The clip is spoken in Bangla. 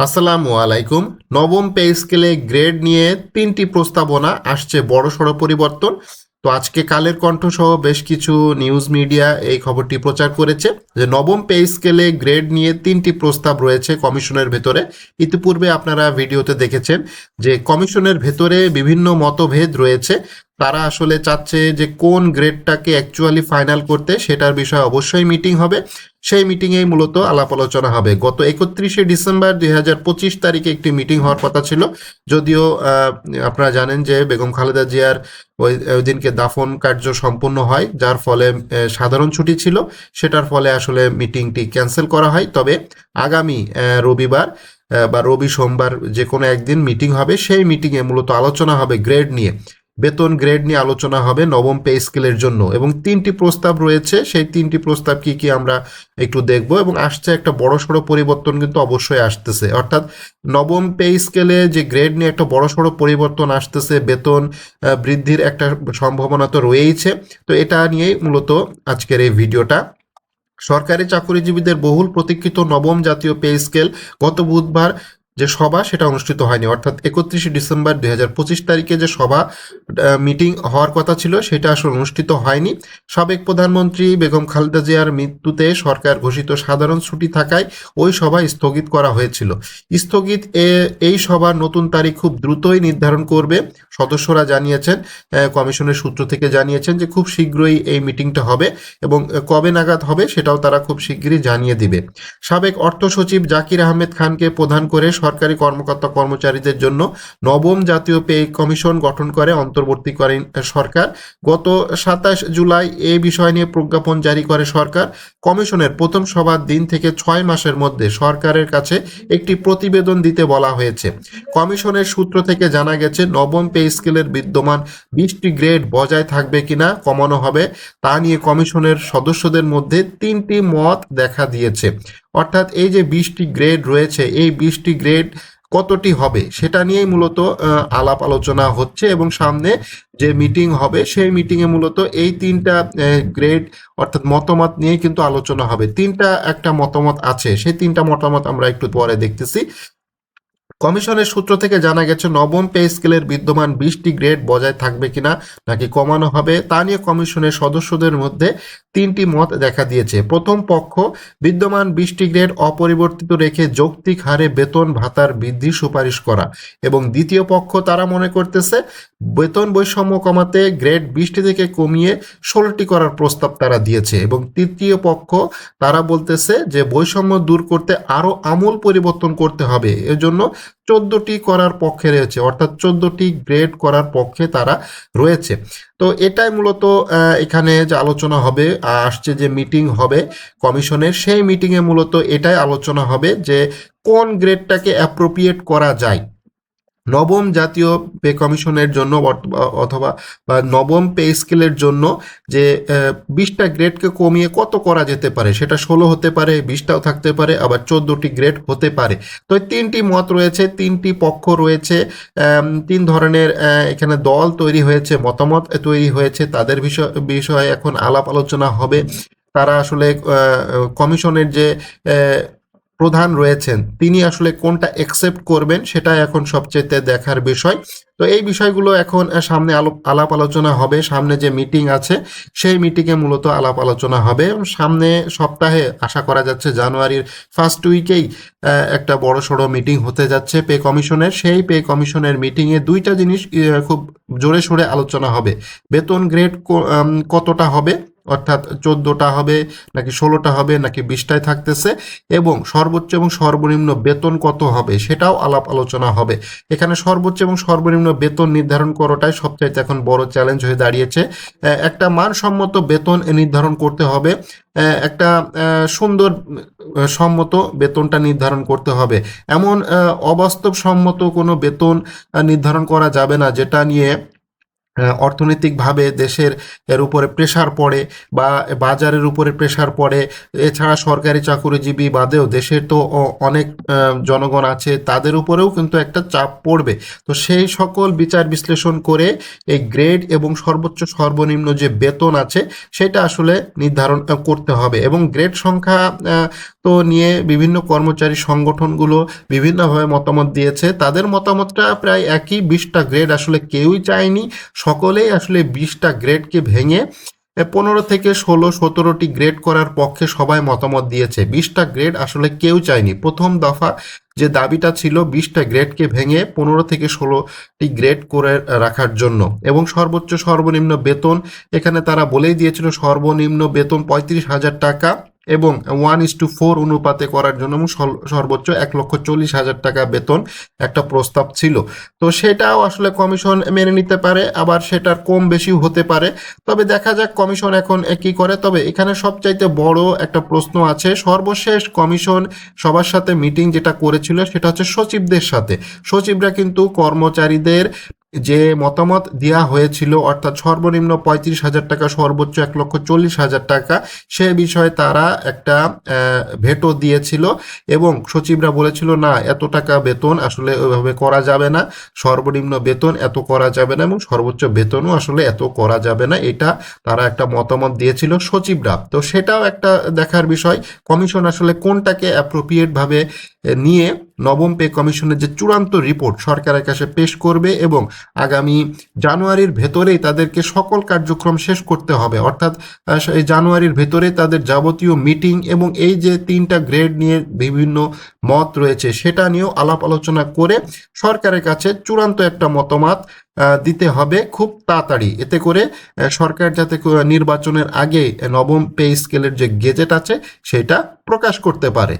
আসসালামু আলাইকুম। নবম পে স্কেলে গ্রেড নিয়ে ৩টি প্রস্তাবনা আসছে, বড়সড় পরিবর্তন। তো আজকে কালের কণ্ঠ সহ বেশ কিছু নিউজ মিডিয়া এই খবরটি প্রচার করেছে যে নবম পে স্কেলে গ্রেড নিয়ে ৩টি প্রস্তাব রয়েছে কমিশনের ভেতরে। ইতিপূর্বে আপনারা ভিডিওতে দেখেছেন যে কমিশনের ভেতরে বিভিন্ন মতভেদ রয়েছে। তারা আসলে চাচ্ছে যে কোন গ্রেডটাকে অ্যাকচুয়ালি ফাইনাল করতে, সেটার বিষয়ে অবশ্যই মিটিং হবে। সেই মিটিংয়েই মূলত আলাপ আলোচনা হবে। গত 31শে ডিসেম্বর 2025 তারিখে একটি মিটিং হওয়ার কথা ছিল, যদিও আপনারা জানেন যে বেগম খালেদা জিয়ার ওই দিনকে দাফন কার্য সম্পন্ন হয়, যার ফলে সাধারণ ছুটি ছিল, সেটার ফলে আসলে মিটিংটি ক্যান্সেল করা হয়। তবে আগামী রবিবার বা রবি সোমবার যে কোনো একদিন মিটিং হবে। সেই মিটিংয়ে মূলত আলোচনা হবে গ্রেড নিয়ে, বেতন গ্রেড নিয়ে আলোচনা হবে নবম পে স্কেলের জন্য। এবং 3টি প্রস্তাব রয়েছে, সেই 3টি প্রস্তাব কি কি আমরা একটু দেখব। এবং আসছে একটা বড়সড় পরিবর্তন কিন্তু অবশ্যই আসতেছে, অর্থাৎ নবম পে স্কেলে যে গ্রেড নিয়ে একটা বড়সড় পরিবর্তন আসতেছে, বেতন বৃদ্ধির একটা সম্ভাবনা তো রয়েইছে। তো এটা নিয়েই মূলত আজকের এই ভিডিওটা। সরকারি চাকরিজীবীদের বহুল প্রতীক্ষিত নবম জাতীয় পে স্কেল গত বুধবার যে সভা, সেটা অনুষ্ঠিত হয়নি। অর্থাৎ 31শে ডিসেম্বর 2025 তারিখে যে সভা মিটিং হওয়ার কথা ছিল, সেটা আসলে অনুষ্ঠিত হয়নি। সাবেক প্রধানমন্ত্রী বেগম খালেদা জিয়ার মৃত্যুতে সরকার ঘোষিত সাধারণ ছুটি থাকায় ওই সভা স্থগিত করা হয়েছিল। স্থগিত এই সভার নতুন তারিখ খুব দ্রুতই নির্ধারণ করবে সদস্যরা জানিয়েছেন। কমিশনের সূত্র থেকে জানিয়েছেন যে খুব শীঘ্রই এই মিটিংটা হবে এবং কবে নাগাদ হবে সেটাও তারা খুব শীঘ্রই জানিয়ে দিবে। সাবেক অর্থ সচিব জাকির আহমেদ খানকে প্রধান করে সরকারি কর্মকর্তা কর্মচারীদের জন্য নবম জাতীয় পে কমিশন গঠন করে অন্তর্বর্তীকালীন সরকার। গত 27 জুলাই এই বিষয় নিয়ে প্রজ্ঞাপন জারি করে সরকার। কমিশনের প্রথম সভার দিন থেকে 6 মাসের মধ্যে সরকারের কাছে একটি প্রতিবেদন দিতে বলা হয়েছে। কমিশনের সূত্র থেকে জানা গেছে নবম পে স্কেলের বিদ্যমান 20টি গ্রেড বজায় থাকবে কিনা কমানো হবে, তা নিয়ে কমিশনের সদস্যদের মধ্যে 3টি মত দেখা দিয়েছে। অর্থাৎ এই যে 20টি গ্রেড রয়েছে, এই 20টি গ্রেড কতটি হবে সেটা নিয়েই মূলত আলাপ আলোচনা হচ্ছে। এবং সামনে যে মিটিং হবে সেই মিটিংয়ে মূলত এই 3টা গ্রেড অর্থাৎ মতামত নিয়ে কিন্তু আলোচনা হবে। একটা মতামত আছে, সেই 3টা মতামত আমরা একটু পরে দেখতেছি। কমিশনের সূত্র থেকে জানা গেছে নবম পে স্কেলের বিদ্যমান 20টি গ্রেড বজায় থাকবে কিনা নাকি কমানো হবে, তা নিয়ে কমিশনের সদস্যদের মধ্যে 3টি মত দেখা দিয়েছে। প্রথম পক্ষ বিদ্যমান 20টি গ্রেড অপরিবর্তিত রেখে যৌক্তিক হারে বেতন ভাতার বৃদ্ধির সুপারিশ করা, এবং দ্বিতীয় পক্ষ তারা মনে করতেছে বেতন বৈষম্য কমাতে গ্রেড 20টি থেকে কমিয়ে 16টি করার প্রস্তাব তারা দিয়েছে। এবং তৃতীয় পক্ষ তারা বলতেছে যে বৈষম্য দূর করতে আরও আমূল পরিবর্তন করতে হবে, এজন্য 14টি করার পক্ষে রয়েছে, অর্থাৎ 14টি গ্রেড করার পক্ষে তারা রয়েছে। তো এটাই মূলত এখানে যে আলোচনা হবে, আসছে যে মিটিং হবে কমিশনের, সেই মিটিংয়ে মূলত এটাই আলোচনা হবে যে কোন গ্রেডটাকে অ্যাপ্রোপ্রিয়েট করা যায় নবম জাতীয় পে কমিশনের জন্য, অথবা বা নবম পে স্কেলের জন্য। যে 20টা গ্রেডকে কমিয়ে কত করা যেতে পারে, সেটা 16 হতে পারে, 20টাও থাকতে পারে, আবার 14টি গ্রেড হতে পারে। তো 3টি মত রয়েছে, 3টি পক্ষ রয়েছে, 3 ধরনের এখানে দল তৈরি হয়েছে, মতামত তৈরি হয়েছে। তাদের বিষয়ে এখন আলাপ আলোচনা হবে। তারা আসলে কমিশনের যে প্রধান রয়েছেন, তিনি আসলে কোনটা অ্যাকসেপ্ট করবেন সেটা এখন সবচেয়ে দেখার বিষয়। তো এই বিষয়গুলো এখন সামনে আলাপ আলোচনা হবে। সামনে যে মিটিং আছে সেই মিটিংয়ে মূলত আলাপ আলোচনা হবে। সামনে সপ্তাহে আশা করা যাচ্ছে জানুয়ারির ফার্স্ট উইকেই একটা বড় সড়ো মিটিং হতে যাচ্ছে পে কমিশনের। সেই পে কমিশনের মিটিংয়ে 2টা জিনিস খুব জোরে সোরে আলোচনা হবে। বেতন গ্রেড কতটা হবে, অর্থাৎ 14টা হবে নাকি 16টা হবে নাকি 20টায় থাকতেছে, এবং সর্বোচ্চ এবং সর্বনিম্ন বেতন কত হবে সেটাও আলাপ আলোচনা হবে। এখানে সর্বোচ্চ এবং সর্বনিম্ন বেতন নির্ধারণ করাটাই সবচাইতে এখন বড় চ্যালেঞ্জ হয়ে দাঁড়িয়েছে। একটা মানসম্মত বেতন নির্ধারণ করতে হবে, একটা সুন্দর সম্মত বেতনটা নির্ধারণ করতে হবে। এমন অবাস্তব সম্মত কোনো বেতন নির্ধারণ করা যাবে না যেটা নিয়ে অর্থনৈতিকভাবে দেশের এর উপরে প্রেশার পড়ে বা বাজারের উপরে প্রেশার পড়ে। এছাড়া সরকারি চাকুরিজীবী বাদেও দেশের তো অনেক জনগণ আছে, তাদের উপরেও কিন্তু একটা চাপ পড়বে। তো সেই সকল বিচার বিশ্লেষণ করে এই গ্রেড এবং সর্বোচ্চ সর্বনিম্ন যে বেতন আছে সেটা আসলে নির্ধারণ করতে হবে। এবং গ্রেড সংখ্যা তো নিয়ে বিভিন্ন কর্মচারী সংগঠনগুলো বিভিন্নভাবে মতামত দিয়েছে। তাদের মতামতটা প্রায় একই, 20টা গ্রেড আসলে কেউই চায়নি। সকলেই আসলে 20টা গ্রেডকে ভেঙে 15 থেকে 16-17টি গ্রেড করার পক্ষে সবাই মতামত দিয়েছে। 20টা গ্রেড আসলে কেউ চায়নি। প্রথম দফা যে দাবিটা ছিল 20টা গ্রেডকে ভেঙে 15 থেকে 16টি গ্রেড করে রাখার জন্য, এবং সর্বোচ্চ সর্বনিম্ন বেতন এখানে তারা বলেই দিয়েছিল সর্বনিম্ন বেতন 35,000 টাকা এবং 1:4 অনুপাতে করার জন্য, এবং সর্বোচ্চ 1,40,000 টাকা বেতন একটা প্রস্তাব ছিল। তো সেটাও আসলে কমিশন মেনে নিতে পারে, আবার সেটার কম বেশিও হতে পারে। তবে দেখা যাক কমিশন এখন কি করে। তবে এখানে সবচাইতে বড় একটা প্রশ্ন আছে, সর্বশেষ কমিশন সবার সাথে মিটিং যেটা করেছিল সেটা হচ্ছে সচিবদের সাথে। সচিবরা কিন্তু কর্মচারীদের যে মতামত দেওয়া হয়েছিল, অর্থাৎ সর্বনিম্ন 35,000 টাকা, সর্বোচ্চ 1,40,000 টাকা, সে বিষয়ে তারা একটা ভেটো দিয়েছিল এবং সচিবরা বলেছিল না, এত টাকা বেতন আসলে ওইভাবে করা যাবে না, সর্বনিম্ন বেতন এত করা যাবে না এবং সর্বোচ্চ বেতনও আসলে এত করা যাবে না, এটা তারা একটা মতামত দিয়েছিল সচিবরা। তো সেটাও একটা দেখার বিষয়, কমিশন আসলে কোনটাকে অ্যাপ্রোপ্রিয়েটভাবে নিয়ে নবম পে কমিশনের যে চূড়ান্ত রিপোর্ট সরকারের কাছে পেশ করবে, এবং আগামী জানুয়ারির ভেতরেই তাদেরকে সকল কার্যক্রম শেষ করতে হবে। অর্থাৎ এই জানুয়ারির ভেতরেই তাদের যাবতীয় মিটিং এবং এই যে 3টা গ্রেড নিয়ে বিভিন্ন মত রয়েছে সেটা নিয়েও আলাপ আলোচনা করে সরকারের কাছে চূড়ান্ত একটা মতামত দিতে হবে খুব তাড়াতাড়ি, এতে করে সরকার যাতে নির্বাচনের আগে নবম পে স্কেলের যে গেজেট আছে সেটা প্রকাশ করতে পারে।